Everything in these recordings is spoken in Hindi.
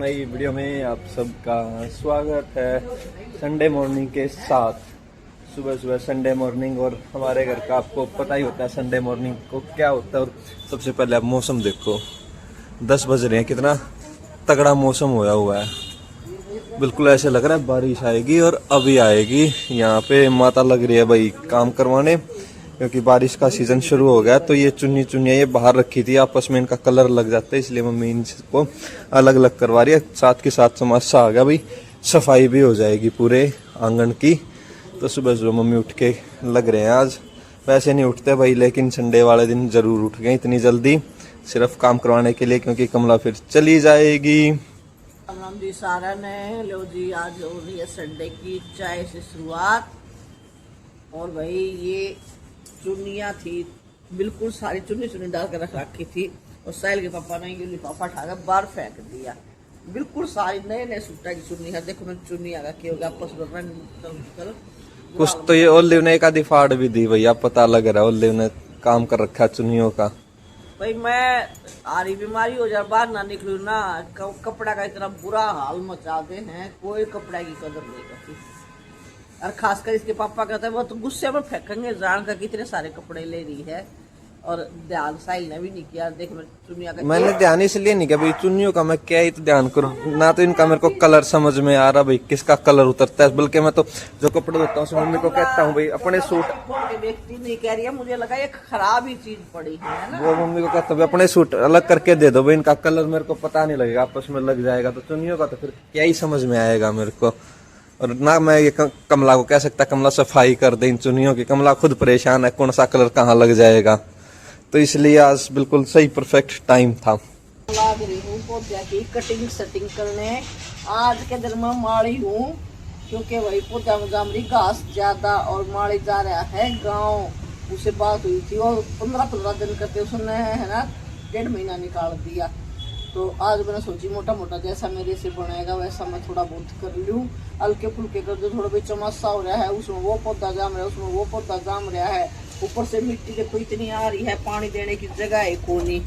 नई वीडियो में आप सबका स्वागत है। संडे मॉर्निंग के साथ सुबह सुबह संडे मॉर्निंग, और हमारे घर का आपको पता ही होता है संडे मॉर्निंग को क्या होता है। और सबसे पहले आप मौसम देखो, 10 बज रहे हैं, कितना तगड़ा मौसम होया हुआ है। बिल्कुल ऐसे लग रहा है बारिश आएगी और अभी आएगी। यहाँ पे माता लग रही है भाई काम करवाने, क्योंकि बारिश का सीजन शुरू हो गया। तो ये चुन्नियाँ ये बाहर रखी थी, आपस में इनका कलर लग जाता है, इसलिए मम्मी इनको अलग अलग करवा रही है। साथ के साथ समस्या आ गया भाई, सफाई भी हो जाएगी पूरे आंगन की। तो सुबह सुबह मम्मी उठ के लग रहे हैं। आज वैसे नहीं उठते भाई, लेकिन संडे वाले दिन जरूर उठ गए इतनी जल्दी, सिर्फ काम करवाने के लिए, क्योंकि कमला फिर चली जाएगी। राम जी सारा ने लो जी, आज हो रही है संडे की चाय से शुरुआत। और भाई ये चुन्नियाँ थी, बिल्कुल सारी चुन्नी डाल कर रख रखी थी, और साहिल के पापा ने ये लिफाफा उठाकर बाहर फेंक दिया। बिल्कुल सारी नए सूटा की चुन्नी है। देखो मैं चुन्नी आ गई होगा आपस में कुछ तो ये ओलिव ने एक आधी फाड़ भी दी भैया, पता लग रहा है ओलिव ने काम कर रखा है चुन्नियों का। भाई मैं आ रही बीमारी हो जाए, बाहर ना निकलू ना, कपड़ा का इतना बुरा हाल मचाते हैं, कोई कपड़ा की कदर नहीं करती। और खासकर इसके पापा कहते हैं वो तो गुस्से में फेंकेंगे, जान कर कितने सारे कपड़े ले रही है। और ध्यान साहिल ने भी नहीं किया। देख मैं चुन्निया का, मैंने ध्यान इसलिए नहीं किया भाई, चुन्नियों का मैं क्या ही तो ध्यान करूं ना। तो इनका मेरे को कलर समझ में आ रहा भाई, किसका कलर उतरता है। बल्कि मैं तो जो कपड़े धोता हूँ उसमें मम्मी को कहता हूँ भाई अपने सूट, देखती नहीं कह रही है, मुझे लगा ये खराब ही चीज पड़ी है ना। वो मम्मी को कहता हूँ अपने सूट अलग करके दे दो भाई, इनका कलर मेरे को पता नहीं लगेगा, आपस में लग जाएगा। तो चुन्नियों का तो फिर क्या ही समझ में आएगा मेरे को। और ना मैं ये कमला को कह सकता, कमला सफाई कर दे इन चुन्नियों की। कमला खुद परेशान है कौन सा कलर कहाँ लग जाएगा। तो इसलिए आज बिल्कुल सही परफेक्ट टाइम था। लाग रही हूँ पौधे की कटिंग सेटिंग करने। आज के दिन मैं माड़ी हूँ, क्योंकि वही पौधा में जाम रही घास ज्यादा, और माड़ी जा रहा है गाँव। उसे बात हुई थी और 15 दिन करते उसने है ना 1.5 महीना निकाल दिया। तो आज मैंने सोची मोटा मोटा जैसा मेरे से बनेगा वैसा मैं थोड़ा बहुत कर लूँ। हल्के फुल्के कर दो, थोड़ा भी चमत्सा हो रहा है, उसमें वो पौधा जाम रहा है, उसमें वो पौधा जाम रहा है। ऊपर से मिट्टी देखो इतनी आ रही है, पानी देने की जगह है कोनी।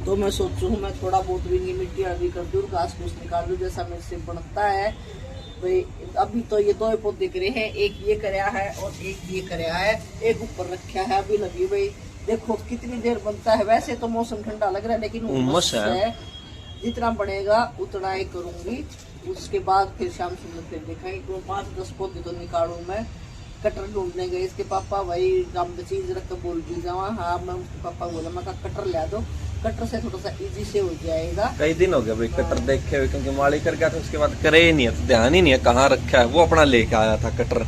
तो मैं सोचू मैं थोड़ा बहुत भी मिट्टी आदि कर दूँ, घास फूस निकाल दूँ जैसा मेरे से बनता है भाई। अभी तो ये 2 पौधे करे हैं, एक ये कराया है और एक ये कराया है, एक ऊपर रखा है अभी लगी भाई। देखो कितनी देर बनता है। वैसे तो मौसम ठंडा लग रहा है, लेकिन उमस है। जितना बढ़ेगा उतना ही करूंगी। उसके बाद फिर शाम सुबह फिर देखेंगे। तो 5-10 पौधे तो निकालू मैं। कटर ढूंढने गए इसके पापा, वही काम चीज रख कर बोल भी जावा। हाँ मैं उसके पापा बोला मैं कटर ला दो, कटर से थोड़ा सा इजी से हो जाएगा। कई दिन हो गए भाई कटर देखे हुए, क्योंकि माली कर गया था उसके बाद करे ही नहीं है, तो ध्यान ही नहीं है कहाँ रखा है। वो अपना लेके आया था कटर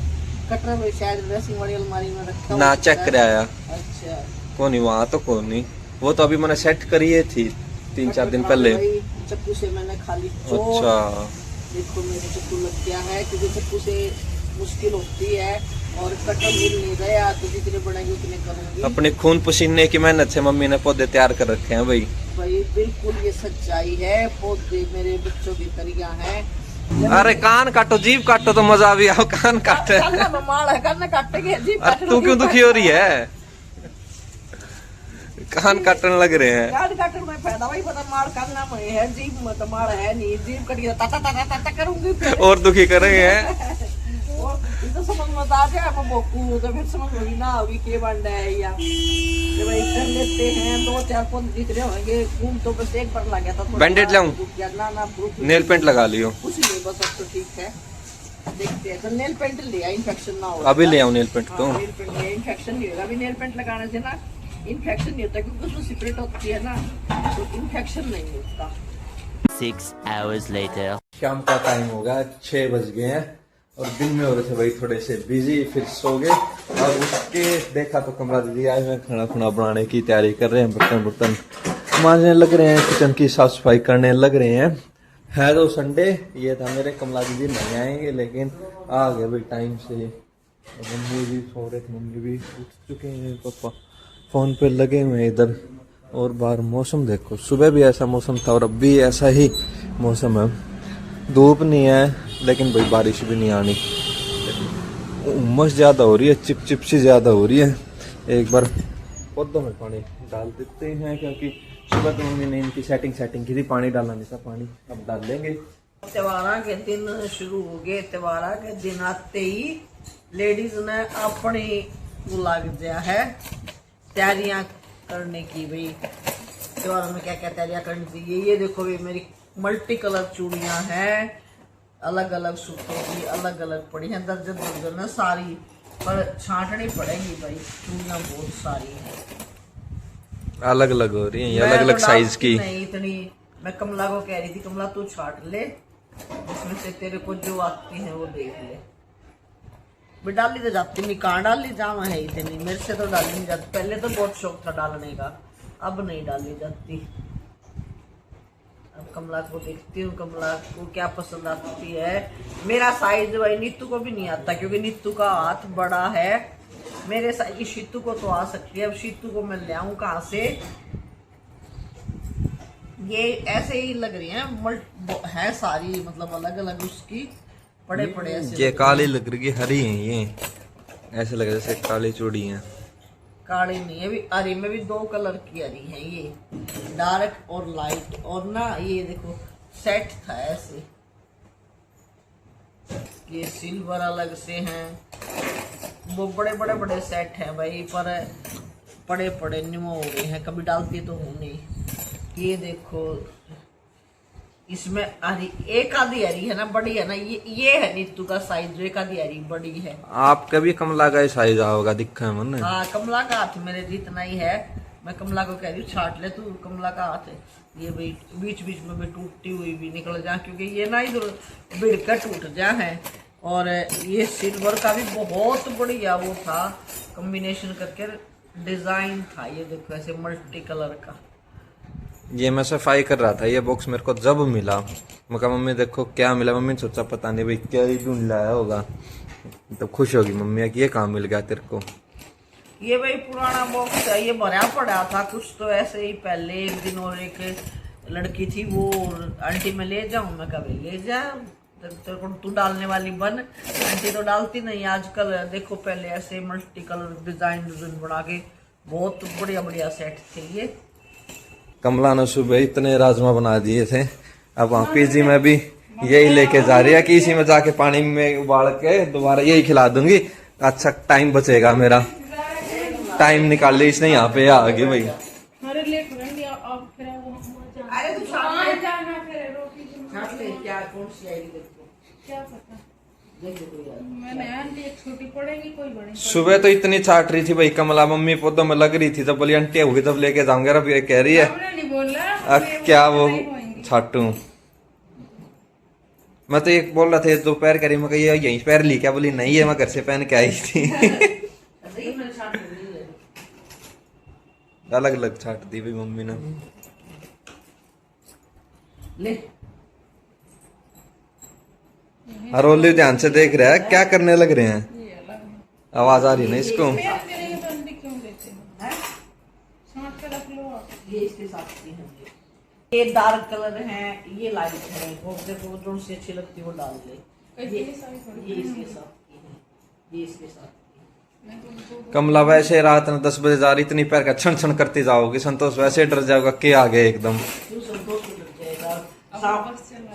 भाई शायद ड्रेसिंग वाली अलमारी में रखा ना, चेक कराया। अच्छा कौन नहीं, वहाँ तो कौन नहीं, वो तो अभी मैंने सेट करी थी 3-4 दिन पहले। चक्कू से मैंने खाली अच्छा देखो मेरे चक्कू लग गया है, क्योंकि चक्कू से मुश्किल होती है और कटर मिल नहीं रहा। तो जितने बढ़ेंगे उतने करूंगी। अपने खून पसीने की मेहनत से मम्मी ने पौधे तैयार कर रखे हैं भाई। बिल्कुल ये सच्चाई है, पौधे मेरे बच्चों की करिया है। अरे कान काटो, जीभ काटो तो मजा भी आओ। कान काटे तू क्यों दुखी हो रही है? कान काटने लग रहे हैं। कान काटने में फायदा भाई, पता मार करना में है, जीभ में तो मार है नहीं। जीभ कटिया ता करूंगी और दुखी कर रहे हैं। तो समझ मत आ जाए मैं बोकू, तो फिर समझ होगी ना अभी के बन रहा है। या भाई कर लेते हैं 2-4 पौधे दिख रहे होंगे। घूम तो बस एक बार लग गया था। बैंडेज लाऊं? ना नेल पेंट लगा लियो। कुछ नहीं बस अब तो ठीक है। देखते हैं तो नेल पेंट लिया, इन्फेक्शन ना हो। अभी ले आऊं नेल पेंट तो। नेल पेंट लिया, इन्फेक्शन नहीं होगा। अभी नेल पेंट लगाने से ना इन्फेक्शन नहीं होता, क्योंकि उसमें सिपरेट होती है ना, तो इन्फेक्शन नहीं होता। 6 hours later. शाम का टाइम होगा, 6 बज गए हैं, और दिन में हो रहे थे भाई थोड़े से बिजी, फिर सो गए। और उसके देखा तो कमला दीदी आज में खाना खुना बनाने की तैयारी कर रहे हैं, बर्तन मांजने लग रहे हैं, किचन की साफ सफाई करने लग रहे हैं। है तो संडे, ये था मेरे कमला दीदी नहीं आएंगे, लेकिन आ गए भाई टाइम से। मम्मी भी सो रहे थे, मम्मी भी उठ चुके हैं, पापा फोन पे लगे हुए इधर। और बाहर मौसम देखो, सुबह भी ऐसा मौसम था और अब भी ऐसा ही मौसम है। धूप नहीं है, लेकिन भाई बारिश भी नहीं आनी। उमस ज़्यादा हो रही है, चिपचिप सी ज़्यादा हो रही है। एक बार पौधों में पानी डाल देते हैं, क्योंकि सुबह तो मम्मी ने इनकी सेटिंग की थी, पानी डालना नहीं था, पानी अब डाल देंगे। त्योहार के दिन शुरू हो गए। त्योहार के दिन आते ही लेडीज ने अपनी वो लग गया है तैयारियां करने की। भाई त्योहार में क्या क्या तैयारियां करनी चाहिए। ये देखो भाई मेरी मल्टी कलर चूड़ियां हैं, अलग अलग सूटों की अलग अलग पड़ी हैं, दर्जन दर्जन है सारी, पर छांटनी पड़ेगी भाई, चूड़ियां बहुत सारी हैं, अलग अलग हो रही है, मैं अलग अलग तो साइज डालती की। नहीं इतनी। मैं कमला को कह रही थी कमला तू छाट ले, उसमें से तेरे को जो आती है वो देख ले। मैं डाली तो जाती नहीं, कहाँ डाली जावा है इतनी, मेरे से तो डाली नहीं जाती। पहले तो बहुत शौक था डालने का, अब नहीं डाली जाती। अब कमला को देखती हूँ कमला को क्या पसंद आती है। मेरा साइज भाई नीतू को भी नहीं आता, क्योंकि नीतू का हाथ बड़ा है। मेरे साइज की शीतू को तो आ सकती है। अब शीतू को मैं ले आऊं कहाँ से। ये ऐसे ही लग रही है सारी, मतलब अलग अलग उसकी पड़े पड़े ऐसे ये काली लग रही है, हरी है ये, ऐसे लग रहा है जैसे काली चूड़ी है। काली नहीं है, भी हरी में भी 2 कलर की हरी है, ये डार्क और लाइट। और ना ये देखो सेट था ऐसे, ये सिल्वर अलग से हैं, वो बड़े बड़े बड़े सेट हैं भाई, पर पड़े पड़े निमो हो गए हैं, कभी डालती तो हूँ नहीं। ये देखो इसमें हरी, एक आधी हरी है ना, बड़ी है ना, ये है नीतू का साइज, जो एक आधी हरी बड़ी है। आपका भी कमला का ही साइज आओगा, दिखा है मन। हाँ कमला का हाथ मेरे जितना ही है। मैं कमला को कह रही हूँ छाट ले तू, कमला का हाथ है ये भाई, बीच बीच में भी टूटती हुई भी निकल जा, क्योंकि ये ना इधर भिड़ कर टूट जा है। और ये सिल्वर का भी बहुत बढ़िया वो था, कॉम्बिनेशन करके डिजाइन था। ये देखो ऐसे मल्टी कलर का। ये मैं सफाई कर रहा था, ये बॉक्स मेरे को जब मिला, मैं कहा मम्मी देखो क्या मिला। मम्मी ने सोचा पता नहीं भाई क्या ही ढूंढ लाया होगा, तो खुश होगी मम्मी कि ये काम मिल गया तेरे को। ये भाई पुराना बॉक्स है, ये भरा पड़ा था कुछ तो ऐसे ही पहले एक दिन, और एक लड़की थी वो आंटी मैं ले जाऊं, मैं कभी ले जा, तेरे को तू डालने वाली बन। आंटी तो डालती नहीं आजकल। देखो पहले ऐसे मल्टी कलर डिजाइन बना के बहुत बढ़िया बढ़िया सेट थे ये। कमला ने सुबह इतने राजमा बना दिए थे, अब वहाँ पीजी में भी यही लेके जा रही है कि इसी में जाके पानी में उबाल के दोबारा यही खिला दूंगी। अच्छा टाइम बचेगा मेरा, टाइम निकाल ली इसने यहाँ पे आ गई भाई। अरे तू छाट ले, क्या कौन सी आएगी देखो, क्या पता, देखो यार। मैंने एक छोटी पड़ेगी कोई बड़ी। सुबह तो इतनी छाट रही थी भाई कमला, मम्मी पौधों में लग रही थी, जब बोली आंटी होगी तब लेके जाऊंगा। अब ये कह रही है आपने नहीं बोला अब क्या वो छाटू। मैं तो एक बोल रहा था दोपहर करी, मैं ये यहीं पैर ली क्या, बोली नहीं है मैं घर से पहन के आई थी। अलग अलग छाट दी भाई मम्मी ने। ले हरोली ध्यान से देख रहा है क्या करने लग रहे हैं, ये अलग है। आवाज आ रही है ना इसको। पैर के लिए बंदी क्यों लेते हो? हैं? छांट के रख लो आप। ये इसके साथ की है, ये डार्क कलर है, ये लाइट है, वो देखो जो सी अच्छी लगती है वो डाल ले। ये इसके साथ की है, ये इसके साथ की है। कमला वैसे रात में 10 बजे जा रही, इतनी पैर का छन छन करती जाओगी, संतोष वैसे डर जाओगा के आ गए एकदम। तू संतोष को लग जाएगा।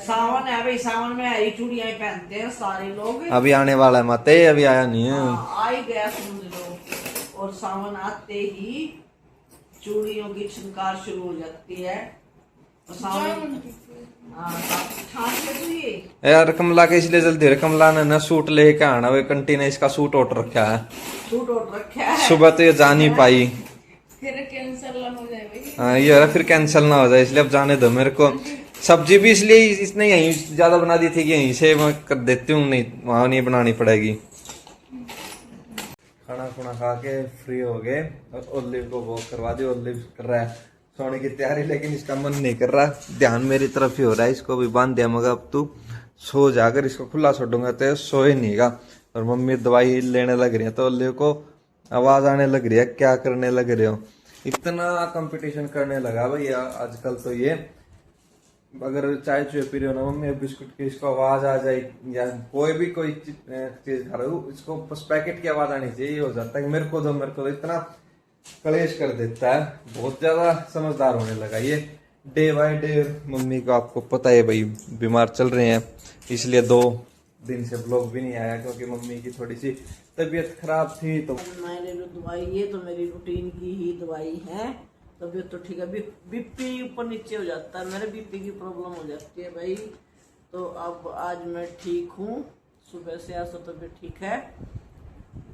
सावन है भाई, सावन में हरी चूड़ियां पहनते हैं सारे लोग। अभी आने वाला है माते, अभी आया नहीं है। हाँ, आ ही गया समझ लो। और सावन आते ही चूड़ियों की छिनकार शुरू हो जाती है। और सावन ठान के तू ये यार कमला के इसलिए जल्दी है, कमला ने ना सूट लेके आना, वे कंटी ने इसका सूट ऑर्डर रखा है। सूट और रखा है। सुबह तो ये जा नहीं पाई। फिर कैंसर ना हो जाए भाई। हाँ ये फिर कैंसिल ना हो जाए, इसलिए अब जाने दो मेरे को। सब्जी भी इसलिए इसने यहीं ज्यादा बना दी थी कि यहीं से मैं कर देती हूँ, नहीं वहां नहीं बनानी पड़ेगी। खाना खुना खा के फ्री हो गए और ओलिव को वॉक करवा दी। ओलिव कर रहा है सोने की तैयारी, लेकिन इसका मन नहीं कर रहा, ध्यान मेरी तरफ ही हो रहा है। इसको भी बांध दिया, मगर अब तू सो जाकर, इसको खुला छोड़ूंगा तो सोए नहींगा। और मम्मी दवाई लेने लग रही है, तो ओलिव को आवाज आने लग रही है क्या करने लग रहे हो। इतना कंपटीशन करने लगा भाई आजकल तो। ये अगर चाय चुए पी रहे हो ना मम्मी, बिस्कुट की इसको आवाज आ जाए, या कोई चीज खा रहे हो इसको बस पैकेट की आवाज आनी चाहिए, हो जाता है मेरे को दो मेरे को दो। इतना कलेश कर देता है, बहुत ज्यादा समझदार होने लगा ये डे बाय डे। मम्मी को आपको पता है भाई बीमार चल रहे हैं, इसलिए 2 दिन से ब्लॉग भी नहीं आया क्योंकि मम्मी की थोड़ी सी तबीयत खराब थी। तो मैंने जो दवाई, ये तो मेरी रूटीन की ही दवाई है। तबीयत तो ठीक है, बीपी ऊपर नीचे हो जाता है, मेरे बीपी की प्रॉब्लम हो जाती है भाई। तो अब आज मैं ठीक हूँ, सुबह से आज तो तबीयत ठीक है।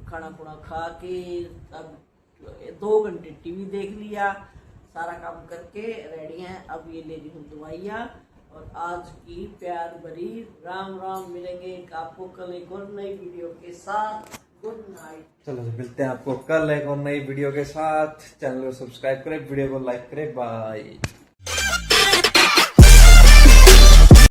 खाना खुना खा के अब 2 घंटे टीवी देख लिया, सारा काम करके रेडी हैं। अब ये ले रही हूँ दवाइयाँ और आज की प्यार भरी राम राम। मिलेंगे आपको कल एक और नई वीडियो के साथ। Good night. चलो तो मिलते हैं आपको कल एक और नई वीडियो के साथ। चैनल को सब्सक्राइब करें, वीडियो को लाइक करें। बाय।